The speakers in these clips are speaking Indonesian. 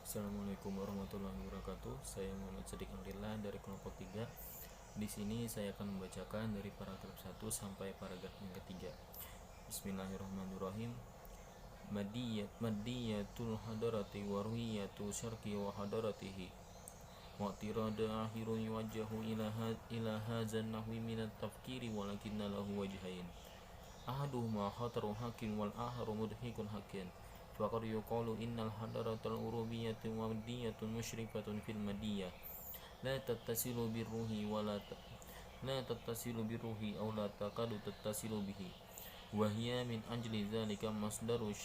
Assalamualaikum warahmatullahi wabarakatuh. Saya Muhammad Sadiq Amrillah dari kelompok 3. Di sini saya akan membacakan dari paragraf 1 sampai paragraf yang ketiga. Bismillahirrahmanirrahim. Madiyatul hadarati warwiyatu syarqi wa hadaratihi. Wa'tirada akhirun yuwajjahu ila hadzal nahwi minat tafkiri walakinna lahu wajhain. Ahaduhuma khataru hakin wal akharu mudhikun hakin. Faqad yuqalu innal hadaratal urubiyyatu madiyatun musyrifatu fil madiyah la tattasilu birruhi aw la takadu tattasilu bihi wa hiya min ajli dzalika masdaru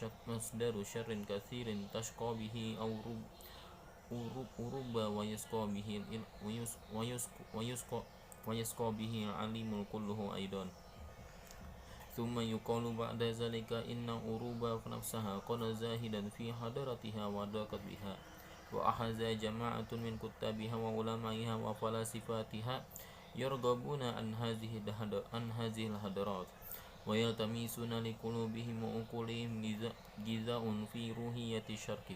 syarrin katsirin tashqa bihi aw uruba wa yasqa bihi alimul kulluhu aidan. ثم يقال بعد ذلك إن أوروبا نفسها قد زاهدا في حضرتها وضاقت بها وأخذ جماعة من كتابها وعلمائها وفلاسفتها يرغبون عن هذه الحضارات ويلتمسون لقلوبهم وعقولهم غذاء في روحية الشرق.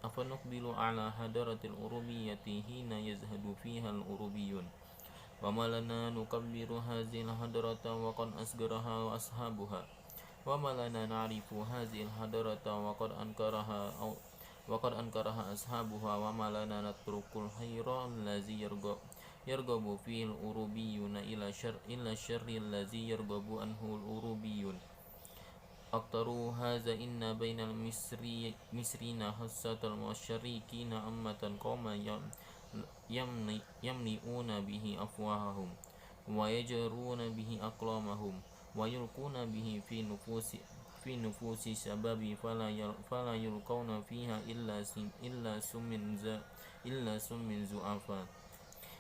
أفنقبل على حضارة الأوروبية حين يزهد فيها الأوروبيون وما لنا نكبر هذه الحضارة وقد أصغرها وأصحابها وما لنا نعرف هذه الحضارة وقد أنكرها أصحابها وما لنا نترك الخير الذي يرغب فيه الأوروبيون إلى الشر الذي يرغب عنه الأوروبيون. أكثروا هذا إن بين المصريين خاصة والمشركين أمة قوما يملئون به أفواههم ويجرون به أقلامهم ويلقون به في نفوس الشباب فلا يلقون فيها إلا سم زعفا.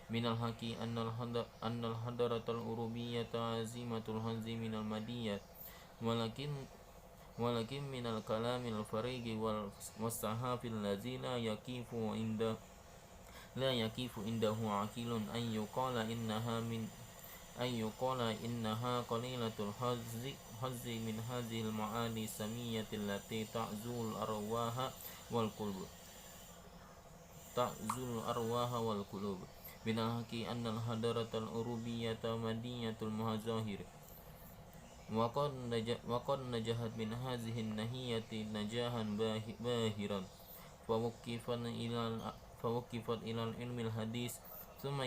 من الحق أن الحضارة الأوروبية عزيمة الهز من الماديات ولكن من الكلام الفارغ والصحاف الذي لا يكيف عنده عاقل أن يقال إنها قليلة الحظ من هذه المعاني السمية التي تعزو الأرواح من الحق أن الحضارة الأوروبية مدينة المظاهر وقد نجحت من هذه الناحية نجاحا باهرا فوقفت إلى العلم الحديث ثم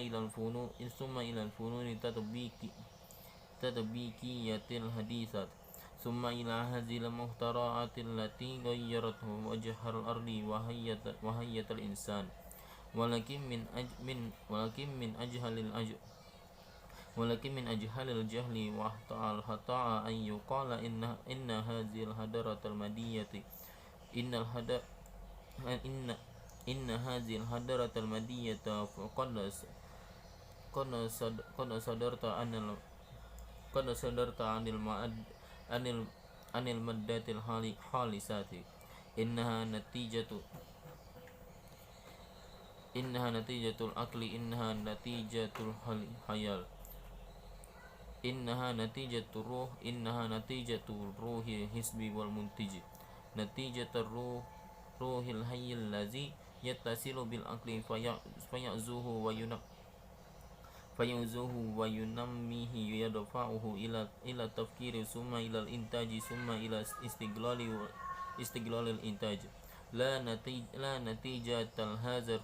إلى الفنون التطبيقية الحديثة ثم إلى هذه المخترعات التي غيرت وجه الأرض وهيئة الإنسان. ولكن من أجهل الجهل وخطأ أن يقال إن هذه الحضارة المادية إن هذه الحضارة المادية قد صدرت عن المادة الخالصة. إنها نتيجة العقل إنها نتيجة الخيال إنها نتيجة الروح إنها نتيجة الروح الحسب والمنتج نتيجة الروح الحي الذي يتصل بالعقل فيعزوه وينميه يدفعه إلى التفكير ثم إلى الإنتاج ثم إلى استغلال الإنتاج. لا نتيجة هذا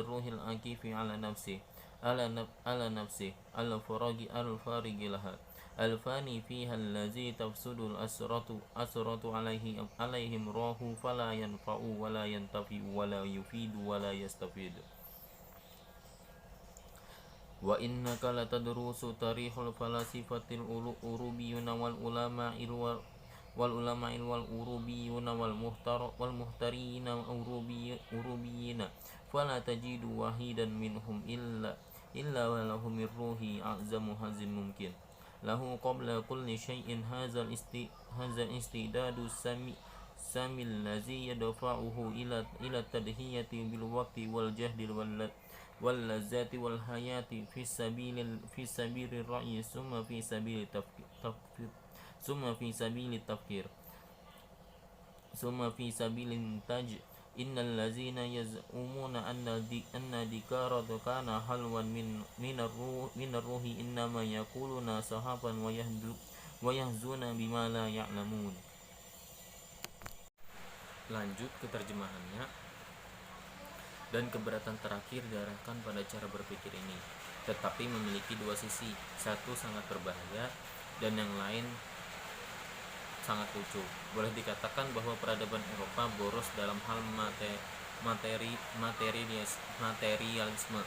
الروح العاكف على نفسه الفارغ لها الفاني فيها الذي تفسد الأسرة عليهم روح فلا ينفع ولا ينتفع ولا يفيد ولا يستفيد. وإنك لتدرس تاريخ الفلاسفة الأوروبيين والعلماء والأوروبيين والمخترعين الأوروبيين فلا تجد واحدا منهم إلا وله من روح أعظم هذا ممكن له قبل كل شيء هذا الاستعداد السامي الذي يدفعه إلى التضحية بالوقت والجهد واللذات والحياة في سبيل الرأي ثم في سبيل التفكير summa fi sabilin taj innal ladzina yaz'umuna anna dikaratu kana halwan minar ruhi innama yaquluna sahaban wa yahzuna bima la ya'lamun. Lanjut ke terjemahannya. Dan keberatan terakhir diarahkan pada cara berpikir ini, tetapi memiliki dua sisi, satu sangat berbahaya dan yang lain sangat lucu. Boleh dikatakan bahwa peradaban Eropa boros dalam hal materialisme,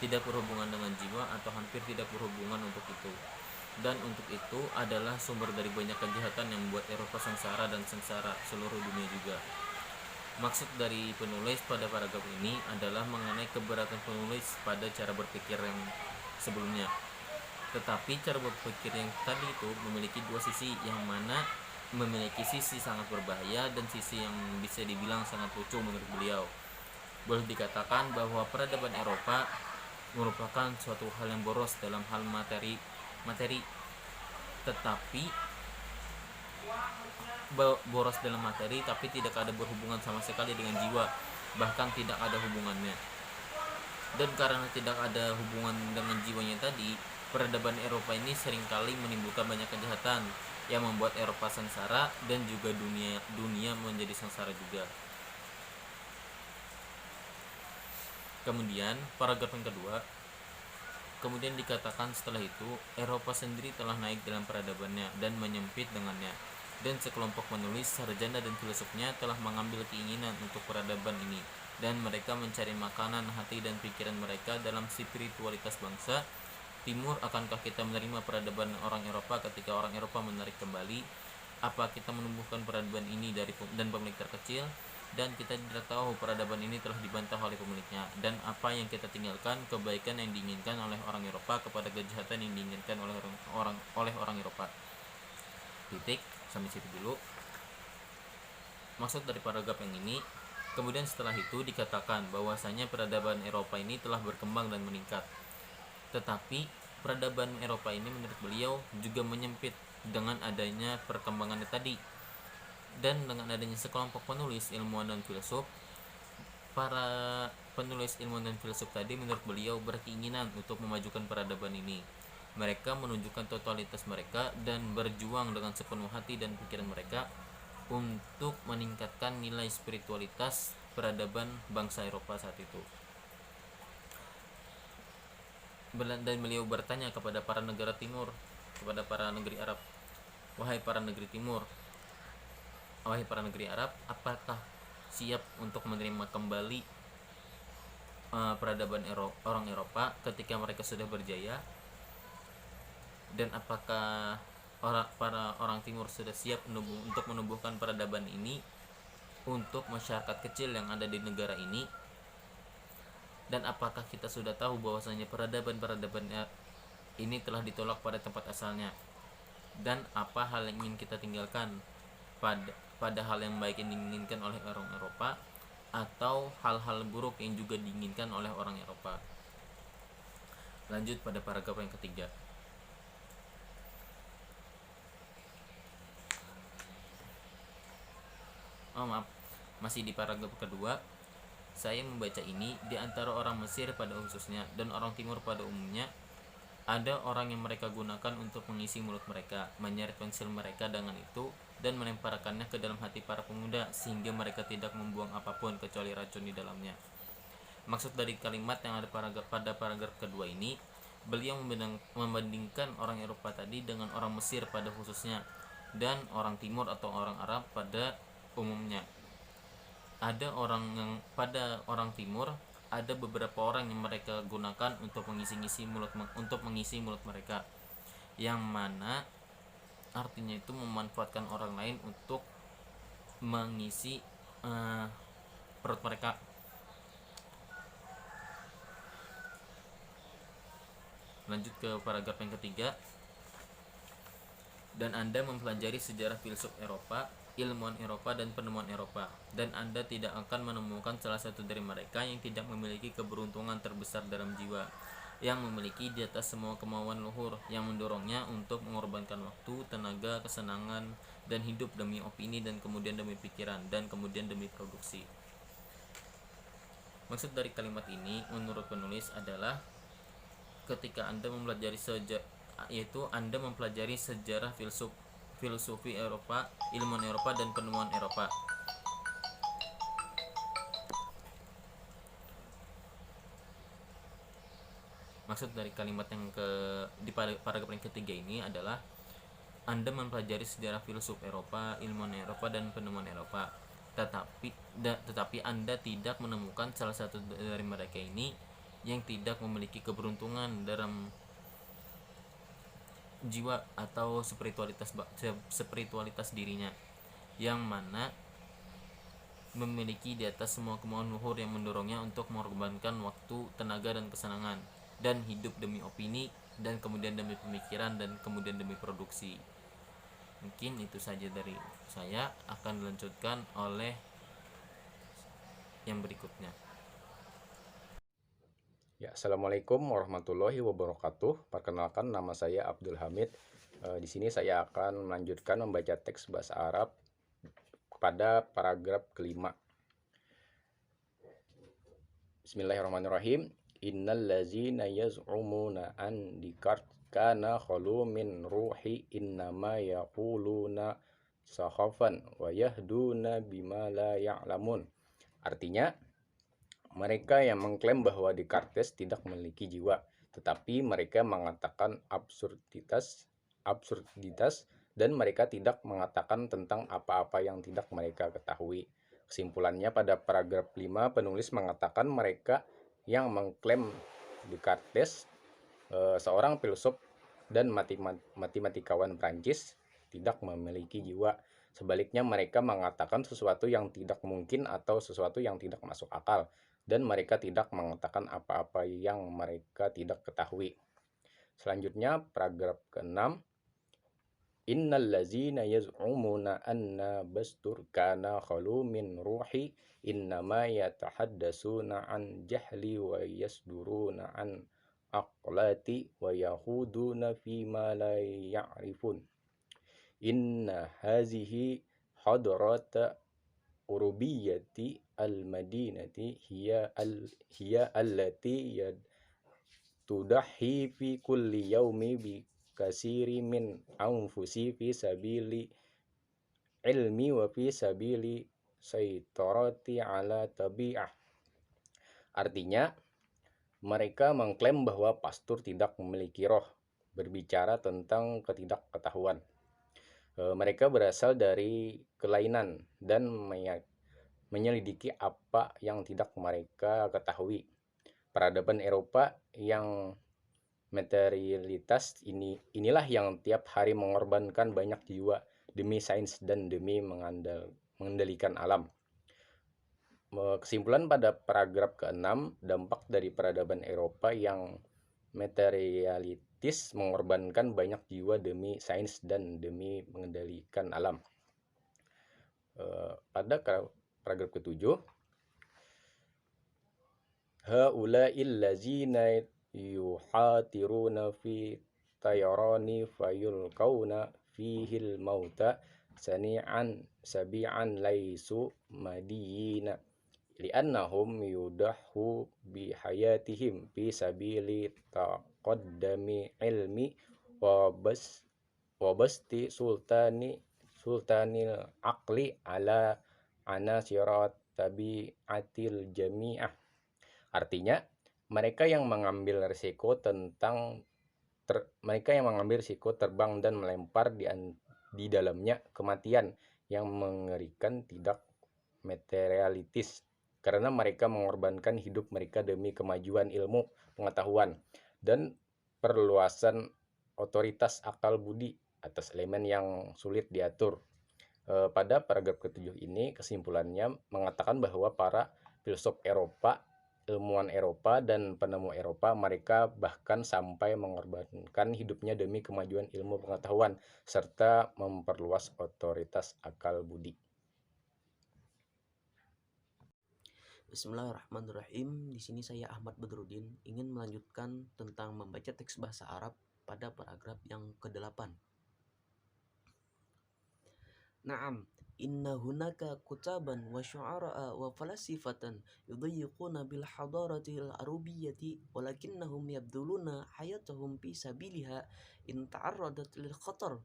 tidak berhubungan dengan jiwa atau hampir tidak berhubungan untuk itu. Dan untuk itu adalah sumber dari banyak kejahatan yang membuat Eropa sengsara dan sengsara seluruh dunia juga. Maksud dari penulis pada paragraf ini adalah mengenai keberatan penulis pada cara berpikir yang sebelumnya. Tetapi cara berpikir yang tadi itu memiliki dua sisi, yang mana memiliki sisi sangat berbahaya dan sisi yang bisa dibilang sangat lucu menurut beliau. Boleh dikatakan bahwa peradaban Eropa merupakan suatu hal yang boros dalam hal materi, tetapi boros dalam materi tapi tidak ada berhubungan sama sekali dengan jiwa, bahkan tidak ada hubungannya. Dan karena tidak ada hubungan dengan jiwanya tadi, peradaban Eropa ini seringkali menimbulkan banyak kejahatan yang membuat Eropa sengsara dan juga dunia menjadi sengsara juga. Kemudian paragraf yang kedua, kemudian dikatakan setelah itu Eropa sendiri telah naik dalam peradabannya dan menyempit dengannya, dan sekelompok penulis, sarjana dan filsufnya telah mengambil keinginan untuk peradaban ini, dan mereka mencari makanan hati dan pikiran mereka dalam spiritualitas bangsa Timur. Akankah kita menerima peradaban orang Eropa ketika orang Eropa menarik kembali? Apa kita menumbuhkan peradaban ini dan pemilik terkecil? Dan kita tidak tahu peradaban ini telah dibantah oleh pemiliknya. Dan apa yang kita tinggalkan, kebaikan yang diinginkan oleh orang Eropa kepada kejahatan yang diinginkan oleh orang Eropa. Titik, sampai situ dulu. Maksud dari paragraf yang ini. Kemudian setelah itu dikatakan bahwasanya peradaban Eropa ini telah berkembang dan meningkat. Tetapi peradaban Eropa ini menurut beliau juga menyempit dengan adanya perkembangannya tadi. Dan dengan adanya sekelompok penulis, ilmuwan dan filsuf, para penulis ilmuwan dan filsuf tadi menurut beliau berkeinginan untuk memajukan peradaban ini. Mereka menunjukkan totalitas mereka dan berjuang dengan sepenuh hati dan pikiran mereka untuk meningkatkan nilai spiritualitas peradaban bangsa Eropa saat itu. Dan beliau bertanya kepada para negara timur, kepada para negeri Arab, wahai para negeri timur, wahai para negeri Arab, apakah siap untuk menerima kembali peradaban orang Eropa ketika mereka sudah berjaya? Dan apakah para orang timur sudah siap untuk menumbuhkan peradaban ini untuk masyarakat kecil yang ada di negara ini? Dan apakah kita sudah tahu bahwasanya peradaban ini telah ditolak pada tempat asalnya? Dan apa hal yang ingin kita tinggalkan pada hal yang baik yang diinginkan oleh orang Eropa, atau hal-hal buruk yang juga diinginkan oleh orang Eropa? Lanjut pada paragraf yang ketiga. Masih di paragraf kedua. Saya membaca ini di antara orang Mesir pada khususnya dan orang Timur pada umumnya. Ada orang yang mereka gunakan untuk mengisi mulut mereka, menyeret pensil mereka dengan itu dan melemparkannya ke dalam hati para pemuda sehingga mereka tidak membuang apapun kecuali racun di dalamnya. Maksud dari kalimat yang ada pada paragraf kedua ini, beliau membandingkan orang Eropa tadi dengan orang Mesir pada khususnya dan orang Timur atau orang Arab pada umumnya. Ada pada orang Timur ada beberapa orang yang mereka gunakan untuk mengisi mulut mereka, yang mana artinya itu memanfaatkan orang lain untuk mengisi perut mereka. Lanjut ke paragraf yang ketiga. Dan Anda mempelajari sejarah filsuf Eropa, ilmuwan Eropa dan penemuan Eropa, dan Anda tidak akan menemukan salah satu dari mereka yang tidak memiliki keberuntungan terbesar dalam jiwa, yang memiliki di atas semua kemauan luhur yang mendorongnya untuk mengorbankan waktu, tenaga, kesenangan, dan hidup demi opini, dan kemudian demi pikiran, dan kemudian demi produksi. Maksud dari kalimat ini menurut penulis adalah ketika Anda mempelajari Anda mempelajari sejarah filosofi Eropa, ilmuwan Eropa, dan penemuan Eropa. Maksud dari kalimat yang di paragraf yang ketiga ini adalah Anda mempelajari sejarah filsuf Eropa, ilmuwan Eropa, dan penemuan Eropa. Tetapi Anda tidak menemukan salah satu dari mereka ini yang tidak memiliki keberuntungan dalam jiwa atau spiritualitas dirinya, yang mana memiliki di atas semua kemauan luhur yang mendorongnya untuk mengorbankan waktu, tenaga, dan kesenangan, dan hidup demi opini, dan kemudian demi pemikiran, dan kemudian demi produksi. Mungkin itu saja dari saya, akan dilanjutkan oleh yang berikutnya. Ya, Assalamualaikum warahmatullahi wabarakatuh. Perkenalkan, nama saya Abdul Hamid. Di sini saya akan melanjutkan membaca teks bahasa Arab pada paragraf kelima. Bismillahirrahmanirrahim. Innal ladzina yaz'umuna an Descartes kana khalu min ruhi innama yaquluna sakhafan wa yahduna bima la ya'lamun. Artinya, mereka yang mengklaim bahwa Descartes tidak memiliki jiwa, tetapi mereka mengatakan absurditas, dan mereka tidak mengatakan tentang apa-apa yang tidak mereka ketahui. Kesimpulannya pada paragraf 5, penulis mengatakan mereka yang mengklaim Descartes, seorang filsuf dan matematikawan Prancis, tidak memiliki jiwa. Sebaliknya, mereka mengatakan sesuatu yang tidak mungkin atau sesuatu yang tidak masuk akal, dan mereka tidak mengatakan apa-apa yang mereka tidak ketahui. Selanjutnya, paragraf ke-6. Innal ladzina yaz'umuna anna bastur kana khalu min ruhi innama yatahaddasuna an jahli wa yasduruna an aqlati wa yahuduna fima la ya'rifun. Inna hazihi hadrata urubiyati al-madinati hiya allati tudahi fi kulli yaumi bi kasiri min anfusi fi sabili ilmi wa fi sabili saytarati ala tabi'ah. Artinya, mereka mengklaim bahwa Pastur tidak memiliki roh, berbicara tentang ketidaktahuan. Mereka berasal dari kelainan dan menyelidiki apa yang tidak mereka ketahui. Peradaban Eropa yang materialitas inilah yang tiap hari mengorbankan banyak jiwa demi sains dan demi mengendalikan alam. Kesimpulan pada paragraf ke-6, dampak dari peradaban Eropa yang materialitis mengorbankan banyak jiwa demi sains dan demi mengendalikan alam. Pada paragraf ke-7, haula'il ladzina yuhatiruna fi tayarani fayulqauna fihil mauta sabi'an laisu madiyina li'annahum yudahu bihayatihim fi sabili taqaddami ilmi wa basti sultanil aqli ala anasirat tabi'atil jami'ah. Artinya, mereka yang mengambil risiko terbang dan melempar di dalamnya kematian yang mengerikan tidak materialitis, karena mereka mengorbankan hidup mereka demi kemajuan ilmu pengetahuan dan perluasan otoritas akal budi atas elemen yang sulit diatur. Pada paragraf ke-7 ini, kesimpulannya mengatakan bahwa para filsuf Eropa, ilmuwan Eropa, dan penemu Eropa, mereka bahkan sampai mengorbankan hidupnya demi kemajuan ilmu pengetahuan serta memperluas otoritas akal budi. Bismillahirrahmanirrahim. Di sini saya Ahmad Badrudin ingin melanjutkan tentang membaca teks bahasa Arab pada paragraf yang ke-8. Na'am, inna hunaka kutaban wa syu'ara'a wa falasifatan yudayyiquna bil hadarati al arubiyyati walakinnahum yabduluna hayatahum fi sabiliha in ta'arradat lil khatar.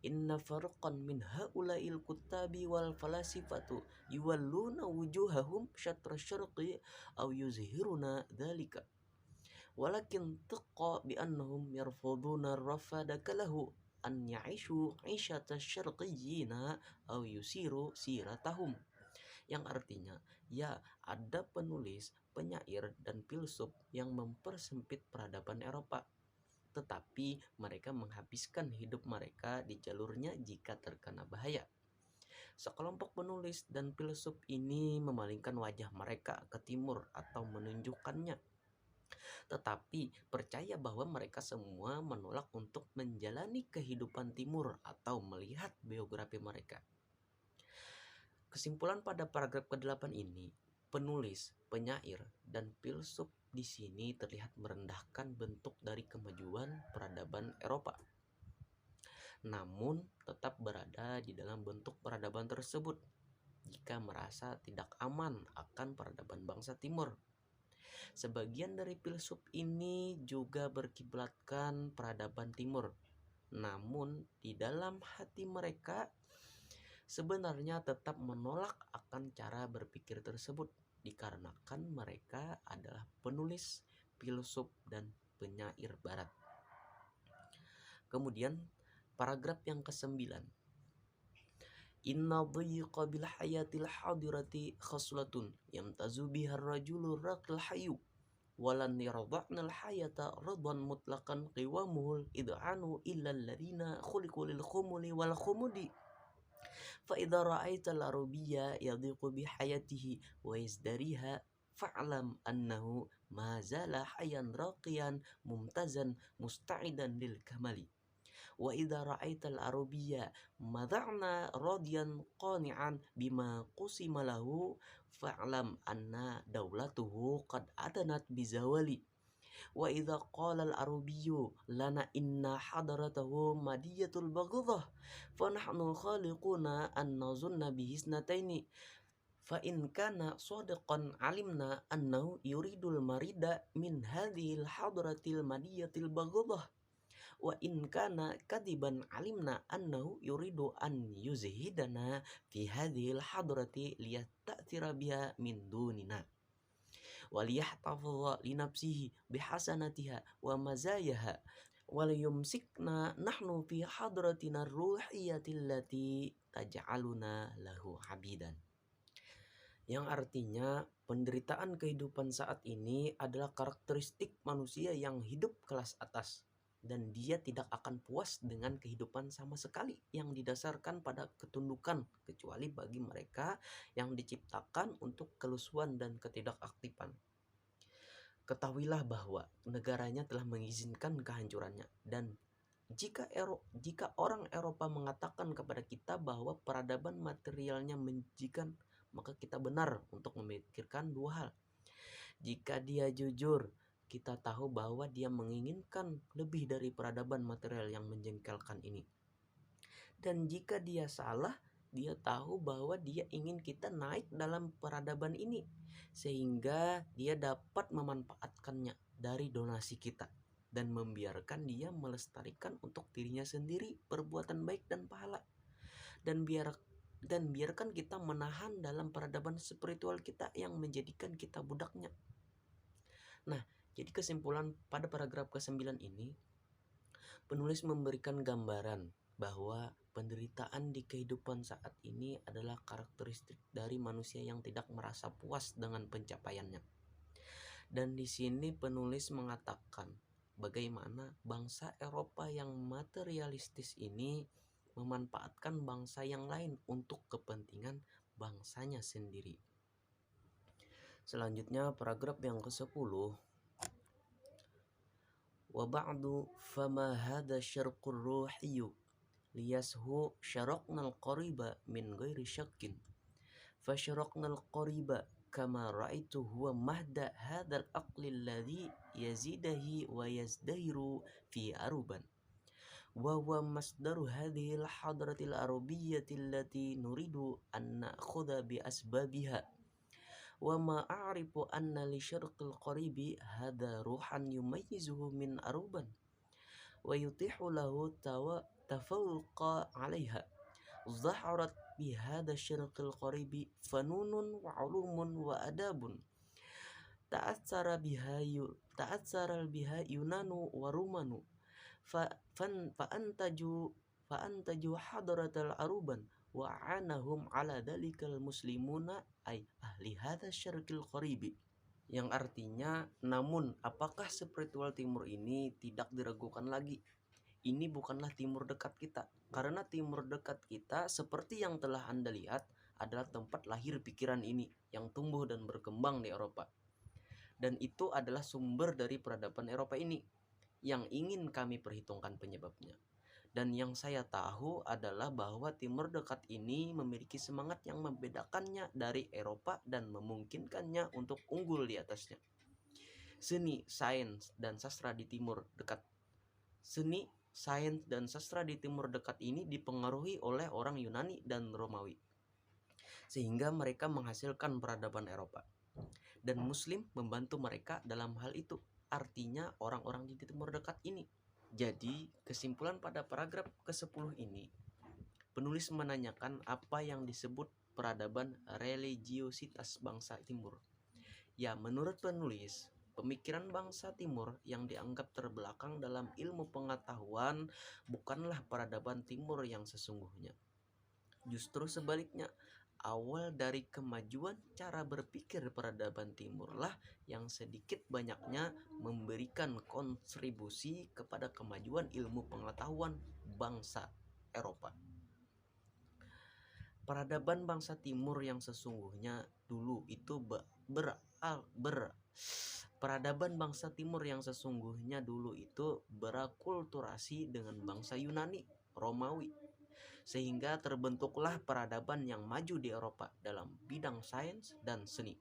Inna farqan min haula'il kuttabi wal falasifatu yuwalluna wujuhahum syatra syarqi aw yuzhiruna dhalika. Walakin taqa bi annahum yarfuduna rafada kalahu an ya'ishu 'ishata syarqiyyina aw yusiru siratahum. Yang artinya, ya, ada penulis, penyair, dan filsuf yang mempersempit peradaban Eropa, tetapi mereka menghabiskan hidup mereka di jalurnya jika terkena bahaya. Sekelompok penulis dan filsuf ini memalingkan wajah mereka ke timur atau menunjukkannya, tetapi percaya bahwa mereka semua menolak untuk menjalani kehidupan timur atau melihat biografi mereka. Kesimpulan pada paragraf ke-8 ini, penulis, penyair, dan filsuf di sini terlihat merendahkan bentuk dari kemajuan peradaban Eropa, namun tetap berada di dalam bentuk peradaban tersebut jika merasa tidak aman akan peradaban bangsa timur. Sebagian dari filsuf ini juga berkiblatkan peradaban timur, namun di dalam hati mereka sebenarnya tetap menolak akan cara berpikir tersebut dikarenakan mereka adalah penulis, filsuf, dan penyair barat. Kemudian paragraf yang ke-9. Inna dhiqa bil hayatil hadirati khaslatun yamtazu biha ar-rajulu raqil hayu walan yarda'na al-hayata radan mutlaqan qiwamuhul id'anu illa alladhina khuliqu lil khumuli wal khumudi. Fa idza ra'aita al-arabiyya yadhiqu bi hayatihi wa yazdariha fa'lam annahu ma zala hayyan raqiyan mumtazan musta'idan lil kamali. Wa idza ra'aital arabiyya mada'na radiyan qani'an bima qusima lahu fa'lam anna dawlatuhu qad adanat bizawali. Wa idza qala al arabiyyu lana inna hadaratahu madiyatul baghdhah fa nahnu khaliquna an nazunna bihisnataini fa in kana sadiqan alimna annahu yuridul marida min hadhil hadratil madiyatil baghdhah wa in kana kadiban alimna annahu yuridu an yuzhidana fi hadhil hadrati liyasta'thira biha min dunina waliyahtafadha li nafsihi bihasanatiha wa mazayaha waliyumsikna nahnu fi hadratina ruhiyati allati taj'aluna lahu abidan. Yang artinya penderitaan kehidupan saat ini adalah karakteristik manusia yang hidup kelas atas, dan dia tidak akan puas dengan kehidupan sama sekali yang didasarkan pada ketundukan, kecuali bagi mereka yang diciptakan untuk kelusuan dan ketidakaktifan. Ketahuilah bahwa negaranya telah mengizinkan kehancurannya, dan jika orang Eropa mengatakan kepada kita bahwa peradaban materialnya menjijikan, maka kita benar untuk memikirkan dua hal. Jika dia jujur, kita tahu bahwa dia menginginkan lebih dari peradaban material yang menjengkelkan ini. Dan jika dia salah, dia tahu bahwa dia ingin kita naik dalam peradaban ini, sehingga dia dapat memanfaatkannya dari donasi kita dan membiarkan dia melestarikan untuk dirinya sendiri perbuatan baik dan pahala, dan biarkan kita menahan dalam peradaban spiritual kita yang menjadikan kita budaknya. Nah, jadi kesimpulan pada paragraf ke-9 ini, penulis memberikan gambaran bahwa penderitaan di kehidupan saat ini adalah karakteristik dari manusia yang tidak merasa puas dengan pencapaiannya. Dan di sini penulis mengatakan bagaimana bangsa Eropa yang materialistis ini memanfaatkan bangsa yang lain untuk kepentingan bangsanya sendiri. Selanjutnya paragraf yang ke-10. Wa ba'du fama hadha syarqur ruhiyyu liyashu syaraqnal qariba min ghairi syakkin fa syaraqnal qariba kama ra'aitu huwa mahda hadzal aqli alladhi yazidahi wa yazdahiru fi aruban wa huwa masdaru hadhihi al-hadrati al-arabiyyati allati nuridu an na'khudha bi asbabiha wa ma a'rifu anna li syarqil qaribi hadha ruhan yumayyizuhu min aruban wa yutihu lahu tafawuqa 'alaiha zaharat bi hadha syarqil qaribi fanunun wa 'ulumun wa adabun ta'atsara biha yunanu wa rumanu fa'antaju hadratal aruban wa anahum ala dalikal muslimuna ay ahli hadha syarqil qaribi, yang artinya, namun apakah spiritual timur ini tidak diragukan lagi, ini bukanlah timur dekat kita, karena timur dekat kita seperti yang telah Anda lihat adalah tempat lahir pikiran ini yang tumbuh dan berkembang di Eropa, dan itu adalah sumber dari peradaban Eropa ini yang ingin kami perhitungkan penyebabnya. Dan yang saya tahu adalah bahwa timur dekat ini memiliki semangat yang membedakannya dari Eropa dan memungkinkannya untuk unggul di atasnya. Seni, sains, dan sastra di timur dekat. Seni, sains, dan sastra di timur dekat ini dipengaruhi oleh orang Yunani dan Romawi, sehingga mereka menghasilkan peradaban Eropa. Dan Muslim membantu mereka dalam hal itu. Artinya orang-orang di timur dekat ini. Jadi kesimpulan pada paragraf ke-10 ini, penulis menanyakan apa yang disebut peradaban religiositas bangsa timur. Ya, menurut penulis, pemikiran bangsa timur yang dianggap terbelakang dalam ilmu pengetahuan bukanlah peradaban timur yang sesungguhnya. Justru sebaliknya, awal dari kemajuan cara berpikir peradaban timur lah yang sedikit banyaknya memberikan kontribusi kepada kemajuan ilmu pengetahuan bangsa Eropa. Peradaban bangsa timur yang sesungguhnya dulu itu peradaban bangsa timur yang sesungguhnya dulu itu berakulturasi dengan bangsa Yunani, Romawi, sehingga terbentuklah peradaban yang maju di Eropa dalam bidang sains dan seni,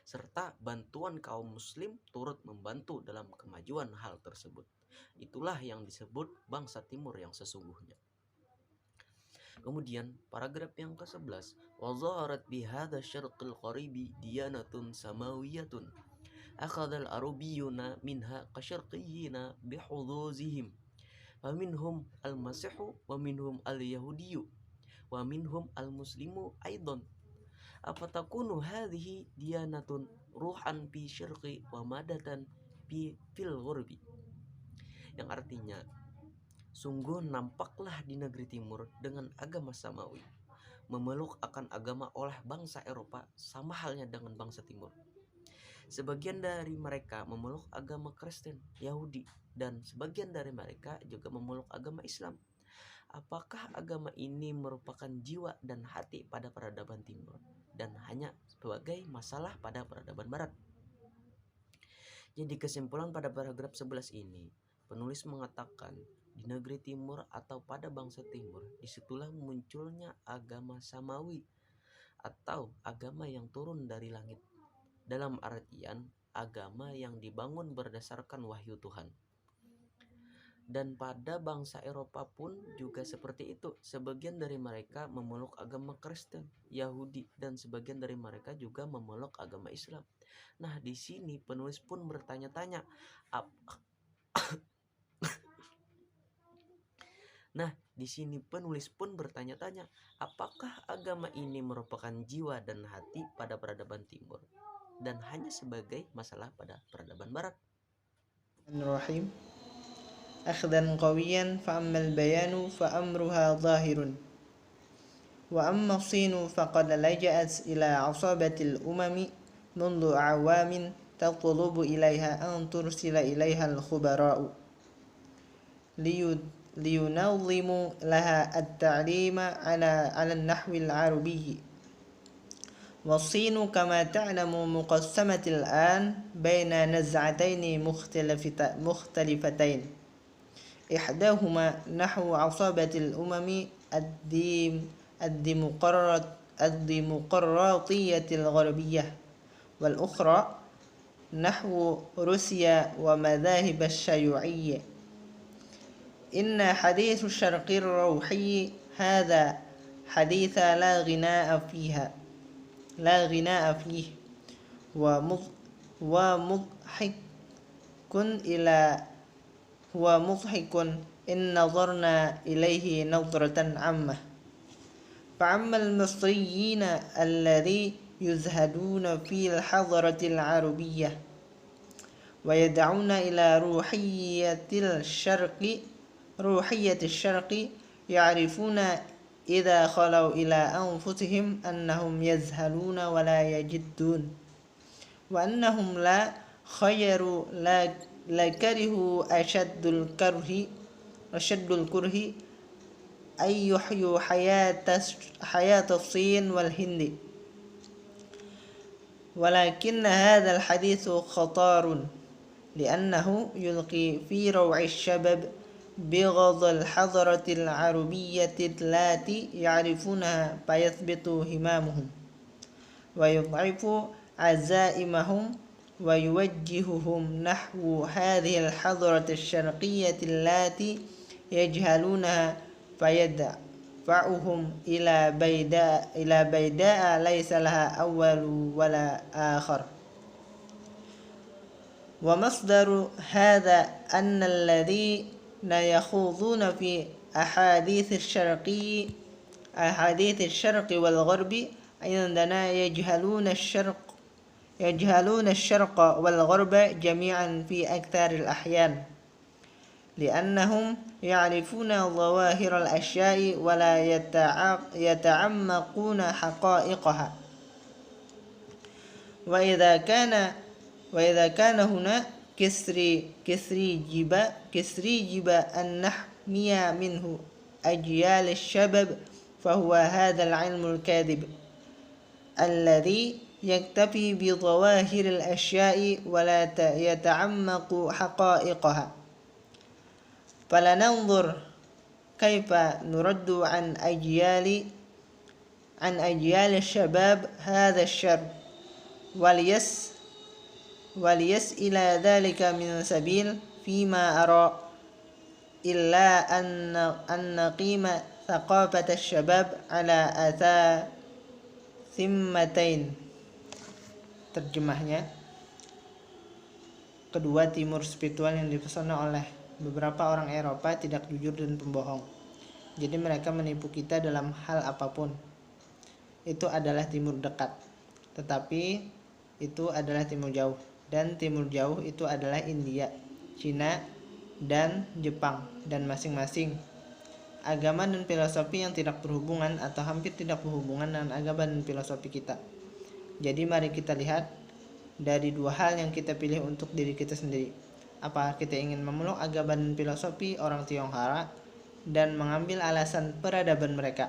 serta bantuan kaum muslim turut membantu dalam kemajuan hal tersebut. Itulah yang disebut bangsa timur yang sesungguhnya. Kemudian paragraf yang ke-11, wa zaharat bi hadha syarqil qaribi diyanatun samawiyatun akhadhal arabiyuna minha qasyarqiyina bihuduzihim wa minhum al-masihu wa minhum al-yahudiyu wa minhum al-muslimu aidan afatakunu hadhihi diyanatun ruhan fi syarqi wa madatan fil ghurbi, yang artinya, sungguh nampaklah di negeri timur dengan agama samawi memeluk akan agama oleh bangsa Eropa sama halnya dengan bangsa timur. Sebagian dari mereka memeluk agama Kristen, Yahudi, dan sebagian dari mereka juga memeluk agama Islam. Apakah agama ini merupakan jiwa dan hati pada peradaban timur dan hanya sebagai masalah pada peradaban barat? Jadi kesimpulan pada paragraf 11 ini, penulis mengatakan di negeri timur atau pada bangsa timur disitulah munculnya agama samawi atau agama yang turun dari langit, dalam artian agama yang dibangun berdasarkan wahyu Tuhan. Dan pada bangsa Eropa pun juga seperti itu. Sebagian dari mereka memeluk agama Kristen, Yahudi, dan sebagian dari mereka juga memeluk agama Islam. Nah, di sini penulis pun bertanya-tanya, apakah agama ini merupakan jiwa dan hati pada peradaban timur dan hanya sebagai masalah pada peradaban barat? Bismillahirrahmanirrahim. أخذا قويا فأما البيان فأمرها ظاهر وأما الصين فقد لجأت إلى عصابة الأمم منذ أعوام تطلب إليها أن ترسل إليها الخبراء لينظموا لها التعليم على النحو العربي. والصين كما تعلم مقسمة الآن بين نزعتين مختلفتين، إحداهما نحو عصابة الأمم الديمقراطية الغربية، والأخرى نحو روسيا ومذاهب الشيوعية. إن حديث الشرق الروحي هذا حديث لا غناء فيه ومضحك إن نظرنا إليه نظرة عامة. فأما المصريين الذي يزهدون في الحضارة العربية ويدعون إلى روحية الشرق يعرفون إذا خلوا إلى أنفسهم أنهم يزهلون ولا يجدون وأنهم لا كرهوا أشد الكره أن يحيوا حياة الصين والهند. ولكن هذا الحديث خطار لأنه يلقي في روع الشباب بغض الحضارة العربية التي يعرفونها فيثبت همامهم ويضعف عزائمهم ويوجههم نحو هذه الحضارة الشرقية التي يجهلونها فيدفعهم إلى بيداء ليس لها أول ولا آخر. ومصدر هذا أن الذين يخوضون في أحاديث الشرق والغرب عندنا يجهلون الشرق والغرب جميعا في أكثر الأحيان لأنهم يعرفون ظواهر الأشياء ولا يتعمقون حقائقها. وإذا كان هنا كسريجب أن نحمي منه أجيال الشباب فهو هذا العلم الكاذب الذي يكتفي بظواهر الأشياء ولا يتعمق حقائقها. فلننظر كيف نرد عن أجيال الشباب هذا الشر وليس إلى ذلك من سبيل فيما أرى إلا أن نقيم ثقافة الشباب على ثمتين. Terjemahnya, kedua timur spiritual yang dipesona oleh beberapa orang Eropa tidak jujur dan pembohong. Jadi mereka menipu kita dalam hal apapun. Itu adalah timur dekat, tetapi itu adalah timur jauh. Dan timur jauh itu adalah India, Cina, dan Jepang. Dan masing-masing agama dan filosofi yang tidak berhubungan atau hampir tidak berhubungan dengan agama dan filosofi kita. Jadi mari kita lihat dari dua hal yang kita pilih untuk diri kita sendiri. Apakah kita ingin memeluk agama dan filosofi orang Tionghoa dan mengambil alasan peradaban mereka,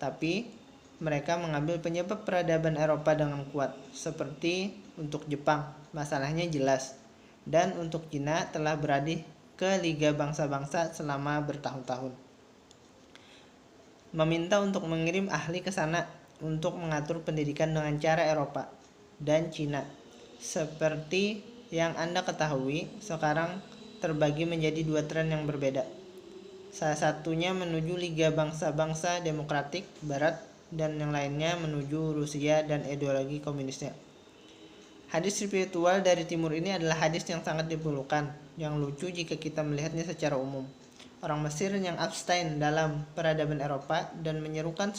tapi mereka mengambil penyebab peradaban Eropa dengan kuat, seperti untuk Jepang masalahnya jelas, dan untuk Cina telah beralih ke Liga Bangsa-Bangsa selama bertahun-tahun. Meminta untuk mengirim ahli ke sana untuk mengatur pendidikan dengan cara Eropa dan Cina. Seperti yang Anda ketahui, sekarang terbagi menjadi dua tren yang berbeda. Salah satunya menuju Liga Bangsa-Bangsa Demokratik Barat dan yang lainnya menuju Rusia dan ideologi komunisnya. Hadis spiritual dari timur ini adalah hadis yang sangat diperlukan, yang lucu jika kita melihatnya secara umum. Orang Mesir yang abstain dalam peradaban Eropa dan menyerukan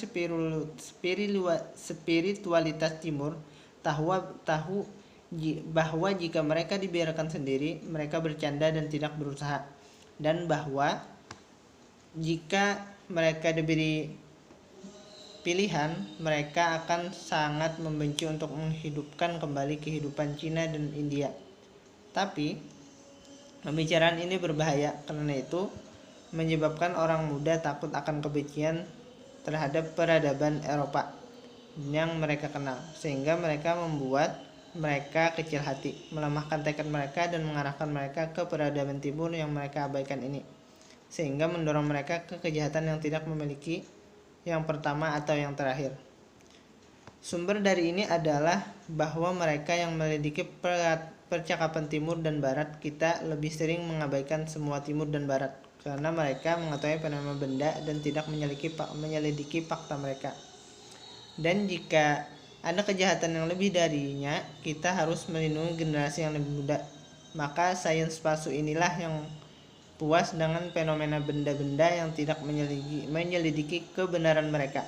spiritualitas timur tahu bahwa jika mereka dibiarkan sendiri, mereka bercanda dan tidak berusaha, dan bahwa jika mereka diberi pilihan, mereka akan sangat membenci untuk menghidupkan kembali kehidupan Cina dan India. Tapi pembicaraan ini berbahaya, karena itu menyebabkan orang muda takut akan kebencian terhadap peradaban Eropa yang mereka kenal, sehingga mereka membuat mereka kecil hati, melemahkan tekad mereka dan mengarahkan mereka ke peradaban timur yang mereka abaikan ini, sehingga mendorong mereka ke kejahatan yang tidak memiliki yang pertama atau yang terakhir. Sumber dari ini adalah bahwa mereka yang menyelidiki percakapan timur dan barat, kita lebih sering mengabaikan semua timur dan barat karena mereka mengetahui fenomena benda dan tidak menyelidiki fakta mereka. Dan jika ada kejahatan yang lebih darinya, kita harus melindungi generasi yang lebih muda. Maka sains palsu inilah yang puas dengan fenomena benda-benda yang tidak menyelidiki kebenaran mereka.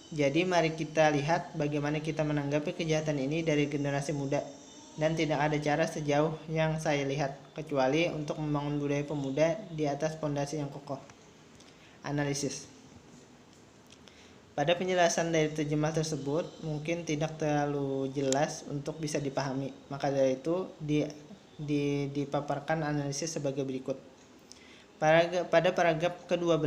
Jadi mari kita lihat bagaimana kita menanggapi kejahatan ini dari generasi muda. Dan tidak ada cara sejauh yang saya lihat, kecuali untuk membangun budaya pemuda di atas fondasi yang kokoh. Analisis. Pada penjelasan dari terjemah tersebut mungkin tidak terlalu jelas untuk bisa dipahami. Maka dari itu dipaparkan analisis sebagai berikut. Pada paragraf ke-12,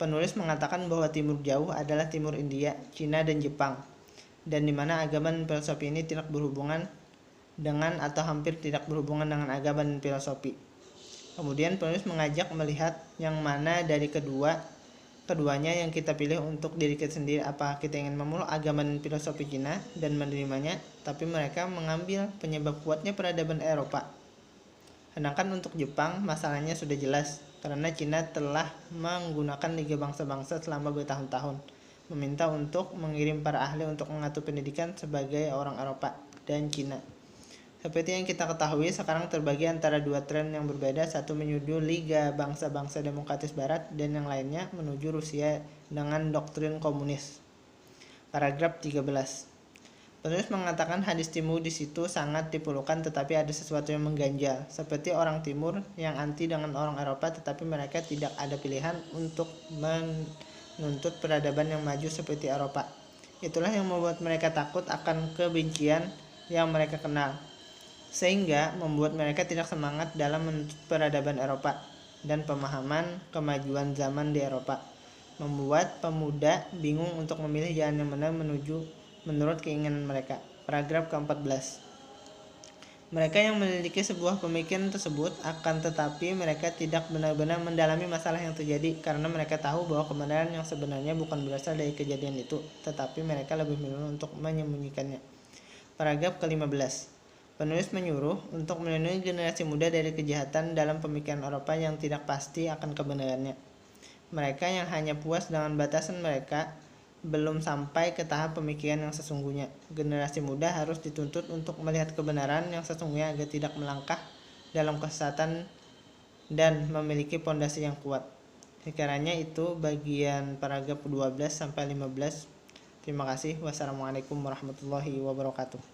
penulis mengatakan bahwa Timur Jauh adalah Timur India, Cina, dan Jepang, dan di mana agama dan filosofi ini tidak berhubungan dengan atau hampir tidak berhubungan dengan agama dan filosofi. Kemudian penulis mengajak melihat yang mana dari keduanya yang kita pilih untuk diri kita sendiri. Apakah kita ingin memeluk agama dan filosofi Cina dan menerimanya, tapi mereka mengambil penyebab kuatnya peradaban Eropa. Sedangkan untuk Jepang masalahnya sudah jelas, karena Cina telah menggunakan Liga Bangsa-Bangsa selama bertahun-tahun, meminta untuk mengirim para ahli untuk mengatur pendidikan sebagai orang Eropa dan Cina. Seperti yang kita ketahui, sekarang terbagi antara dua tren yang berbeda, satu menuju Liga Bangsa-Bangsa Demokratis Barat dan yang lainnya menuju Rusia dengan doktrin komunis. Paragraf 13. Penulis mengatakan hadis Timur di situ sangat diperlukan, tetapi ada sesuatu yang mengganjal, seperti orang Timur yang anti dengan orang Eropa, tetapi mereka tidak ada pilihan untuk menuntut peradaban yang maju seperti Eropa. Itulah yang membuat mereka takut akan kebencian yang mereka kenal, sehingga membuat mereka tidak semangat dalam menuntut peradaban Eropa dan pemahaman kemajuan zaman di Eropa, membuat pemuda bingung untuk memilih jalan yang benar menurut keinginan mereka. Paragraf ke-14. Mereka yang memiliki sebuah pemikiran tersebut akan tetapi mereka tidak benar-benar mendalami masalah yang terjadi, karena mereka tahu bahwa kebenaran yang sebenarnya bukan berasal dari kejadian itu, tetapi mereka lebih memilih untuk menyembunyikannya. Paragraf ke-15. Penulis menyuruh untuk melindungi generasi muda dari kejahatan dalam pemikiran Eropa yang tidak pasti akan kebenarannya. Mereka yang hanya puas dengan batasan mereka belum sampai ke tahap pemikiran yang sesungguhnya. Generasi muda harus dituntut untuk melihat kebenaran yang sesungguhnya agar tidak melangkah dalam kesesatan dan memiliki pondasi yang kuat. Sekiranya itu bagian paragraf 12 sampai 15. Terima kasih. Wassalamualaikum warahmatullahi wabarakatuh.